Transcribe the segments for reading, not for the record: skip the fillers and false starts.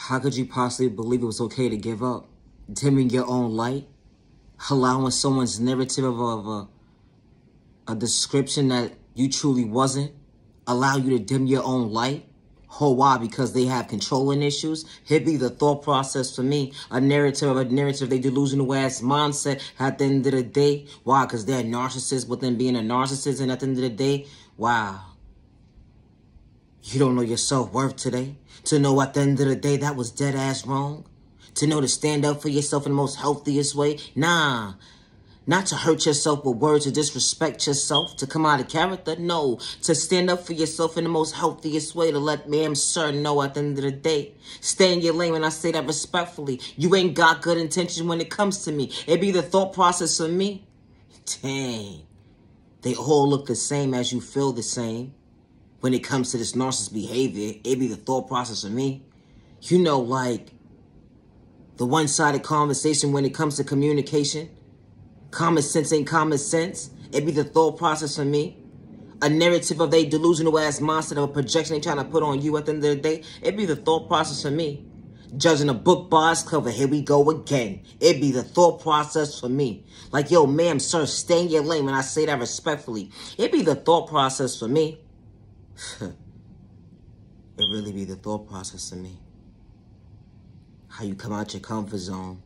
How could you possibly believe it was okay to give up? Dimming your own light? Allowing someone's narrative of a description that you truly wasn't? Allow you to dim your own light? Oh, why? Because they have controlling issues? Here be the thought process for me. A narrative, they delusional ass mindset at the end of the day. Why? Because they're narcissists within being a narcissist, and at the end of the day, wow. You don't know your self-worth today. To know at the end of the day that was dead ass wrong. To know to stand up for yourself in the most healthiest way. Nah. Not to hurt yourself with words or disrespect yourself. To come out of character. No. To stand up for yourself in the most healthiest way. To let ma'am, sir know at the end of the day. Stay in your lane, and I say that respectfully. You ain't got good intentions when it comes to me. It be the thought process of me. Dang. They all look the same as you feel the same. When it comes to this narcissist behavior, it be the thought process of me. You know, like, the one-sided conversation when it comes to communication. Common sense ain't common sense. It be the thought process of me. A narrative of they delusional ass monster of a projection they trying to put on you at the end of the day. It be the thought process of me. Judging a book by its cover, here we go again. It be the thought process for me. Like, yo, ma'am, sir, stay in your lane, and I say that respectfully. It be the thought process for me. It really be the thought process of me. How you come out your comfort zone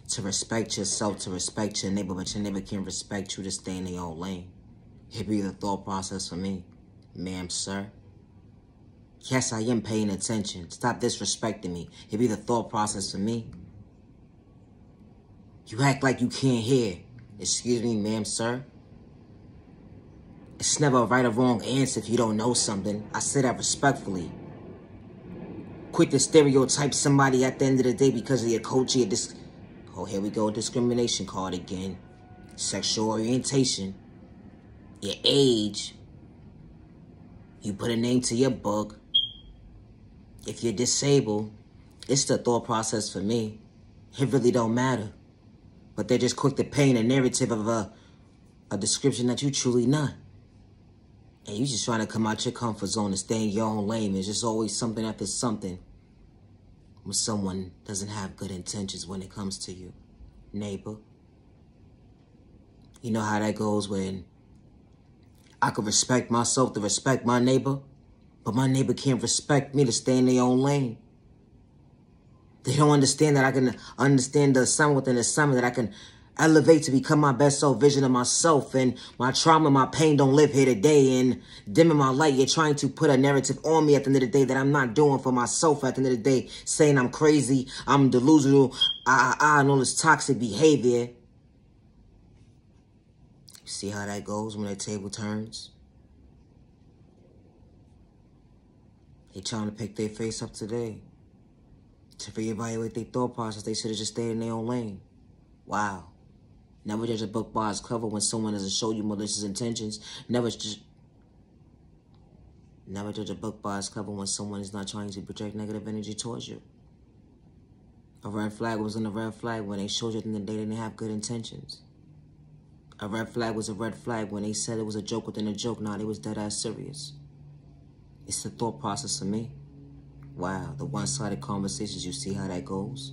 to respect yourself, to respect your neighbor, but your neighbor can't respect you to stay in their own lane. It be the thought process for me, ma'am, sir. Yes, I am paying attention. Stop disrespecting me. It be the thought process for me. You act like you can't hear. Excuse me, ma'am, sir. It's never a right or wrong answer if you don't know something. I say that respectfully. Quick to stereotype somebody at the end of the day because of your culture. Oh, here we go. Discrimination card again. Sexual orientation. Your age. You put a name to your book. If you're disabled, it's the thought process for me. It really don't matter. But they're just quick to paint a narrative of a description that you truly not. And you just trying to come out your comfort zone and stay in your own lane. There's just always something after something when someone doesn't have good intentions when it comes to you, neighbor. You know how that goes when I could respect myself to respect my neighbor, but my neighbor can't respect me to stay in their own lane. They don't understand that I can understand the assignment within the assignment, that I can elevate to become my best self vision of myself, and my trauma, my pain don't live here today. And dimming my light, you're trying to put a narrative on me at the end of the day that I'm not doing for myself at the end of the day, saying I'm crazy, I'm delusional, and all this toxic behavior. You see how that goes when that table turns? They trying to pick their face up today. To reevaluate their thought process, they should have just stayed in their own lane. Wow. Never judge a book by its cover when someone doesn't show you malicious intentions. Never judge a book by its cover when someone is not trying to project negative energy towards you. A red flag wasn't a red flag when they showed you at the end of the day they didn't have good intentions. A red flag was a red flag when they said it was a joke within a joke. Nah, they was dead ass serious. It's the thought process of me. Wow, the one-sided conversations, you see how that goes?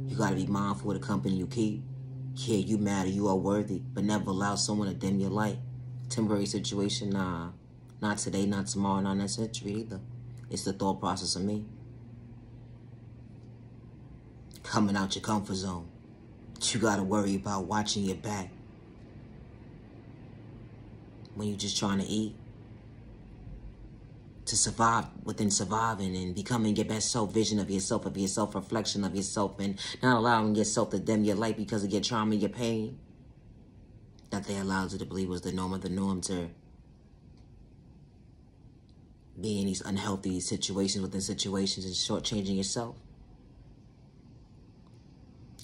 You gotta be mindful of the company you keep. Yeah, you matter, you are worthy, but never allow someone to dim your light. Temporary situation, nah. Not today, not tomorrow, not next century either. It's the thought process of me. Coming out your comfort zone. You gotta worry about watching your back. When you're just trying to eat. To survive within surviving and becoming your best self-vision of your self-reflection of yourself, and not allowing yourself to dim your light because of your trauma, your pain, that they allowed you to believe was the norm of the norm, to be in these unhealthy situations within situations and shortchanging yourself.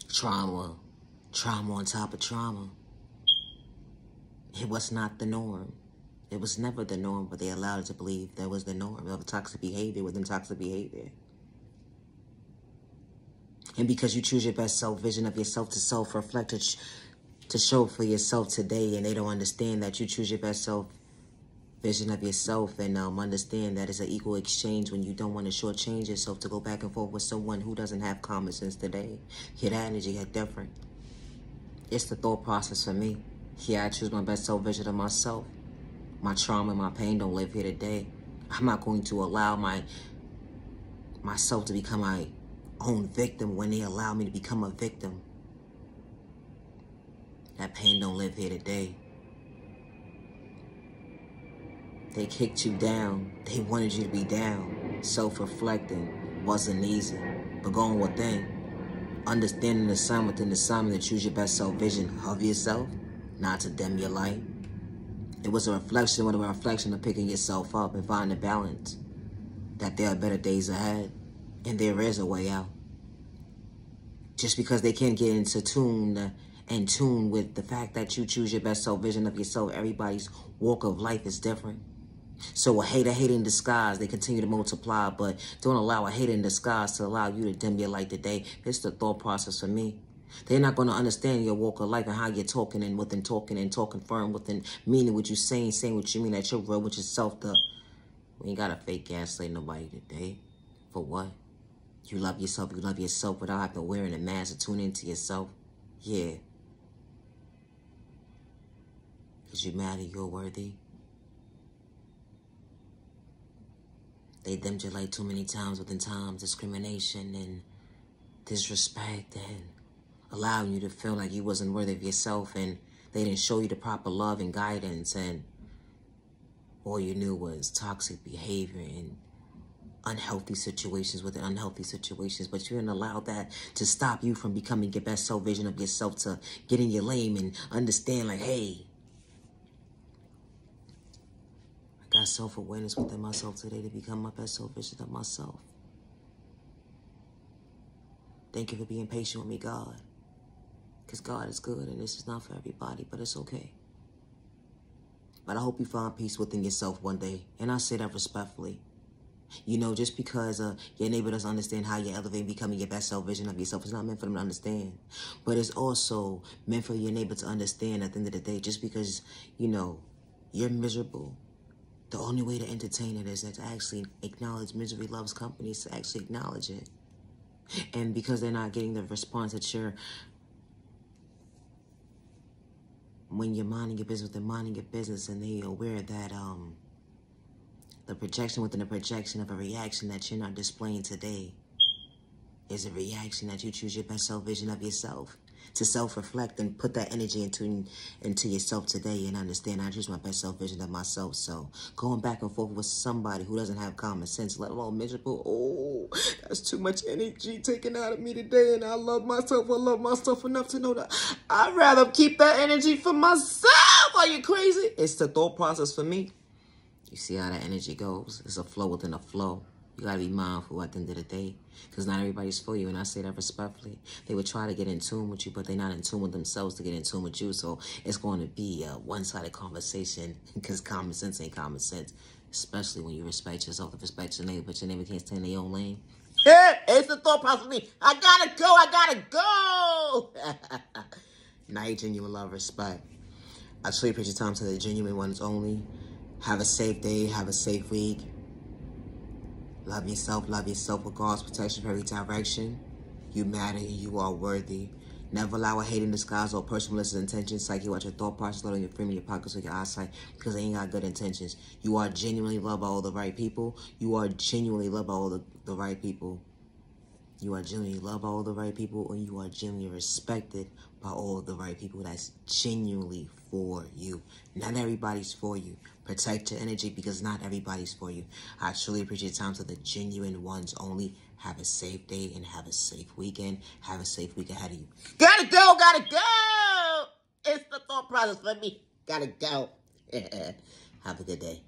Trauma on top of trauma. It was not the norm. It was never the norm, but they allowed it to believe that was the norm of toxic behavior within toxic behavior. And because you choose your best self-vision of yourself to self-reflect, to show for yourself today, and they don't understand that you choose your best self vision of yourself and understand that it's an equal exchange when you don't want to shortchange yourself to go back and forth with someone who doesn't have common sense today. Yeah, that energy hit different. It's the thought process for me. Yeah, I choose my best self vision of myself. My trauma and my pain don't live here today. I'm not going to allow myself to become my own victim when they allow me to become a victim. That pain don't live here today. They kicked you down. They wanted you to be down. Self-reflecting wasn't easy. But going within, understanding the sign within the sign to choose your best self-vision of yourself, not to dim your light. It was a reflection of picking yourself up and finding balance. That there are better days ahead. And there is a way out. Just because they can't get into tune with the fact that you choose your best self-vision of yourself, everybody's walk of life is different. So a hate in disguise, they continue to multiply, but don't allow a hate in disguise to allow you to dim your light today. It's the thought process for me. They're not going to understand your walk of life and how you're talking and within talking and talking firm within meaning what you're saying what you mean, that you're real with yourself. We ain't got to fake gaslight nobody today. For what? You love yourself without having to wear a mask to tune into yourself. Yeah. Because you're mad and you're worthy. They dimmed your light too many times within times. Discrimination and disrespect and allowing you to feel like you wasn't worthy of yourself, and they didn't show you the proper love and guidance, and all you knew was toxic behavior and unhealthy situations within unhealthy situations. But you didn't allow that to stop you from becoming your best self vision of yourself, to get in your lane and understand like, hey, I got self-awareness within myself today to become my best self vision of myself. Thank you for being patient with me, God. Because God is good and this is not for everybody, but it's okay. But I hope you find peace within yourself one day. And I say that respectfully. You know, just because your neighbor doesn't understand how you're elevating, becoming your best self vision of yourself, it's not meant for them to understand. But it's also meant for your neighbor to understand at the end of the day, just because, you know, you're miserable, the only way to entertain it is to actually acknowledge misery loves company, is to actually acknowledge it. And because they're not getting the response that when you're minding your business, they're minding your business, and they're aware that the projection within the projection of a reaction that you're not displaying today is a reaction that you choose your best self vision of yourself. To self-reflect and put that energy into yourself today and understand I choose my best self vision of myself. So going back and forth with somebody who doesn't have common sense, let alone miserable, oh, that's too much energy taken out of me today. And I love myself enough to know that I'd rather keep that energy for myself. Are you crazy? It's the thought process for me. You see how that energy goes? It's a flow within a flow. You gotta be mindful at the end of the day, because not everybody's for you, and I say that respectfully. They would try to get in tune with you, but they're not in tune with themselves to get in tune with you. So it's going to be a one-sided conversation, because common sense ain't common sense, especially when you respect yourself and respect your neighbor, but your neighbor can't stay in their own lane. Yeah, it's the thought process for me. I gotta go. Now you genuine love, respect. I truly appreciate your time to the genuine ones only. Have a safe day. Have a safe week. Love yourself with God's protection for every direction. You matter and you are worthy. Never allow a hate in disguise or personal malicious intentions. Psyche, watch your thought process, let on your frame, your pockets, or your eyesight, because they ain't got good intentions. You are genuinely loved by all the right people. You are genuinely loved by all the right people. You are genuinely loved by all the right people, and you are genuinely respected by all the right people. That's genuinely for you. Not everybody's for you. Protect your energy, because not everybody's for you. I truly appreciate time to the genuine ones only. Have a safe day and have a safe weekend. Have a safe week ahead of you. Gotta go. It's the thought process for me. Gotta go. Have a good day.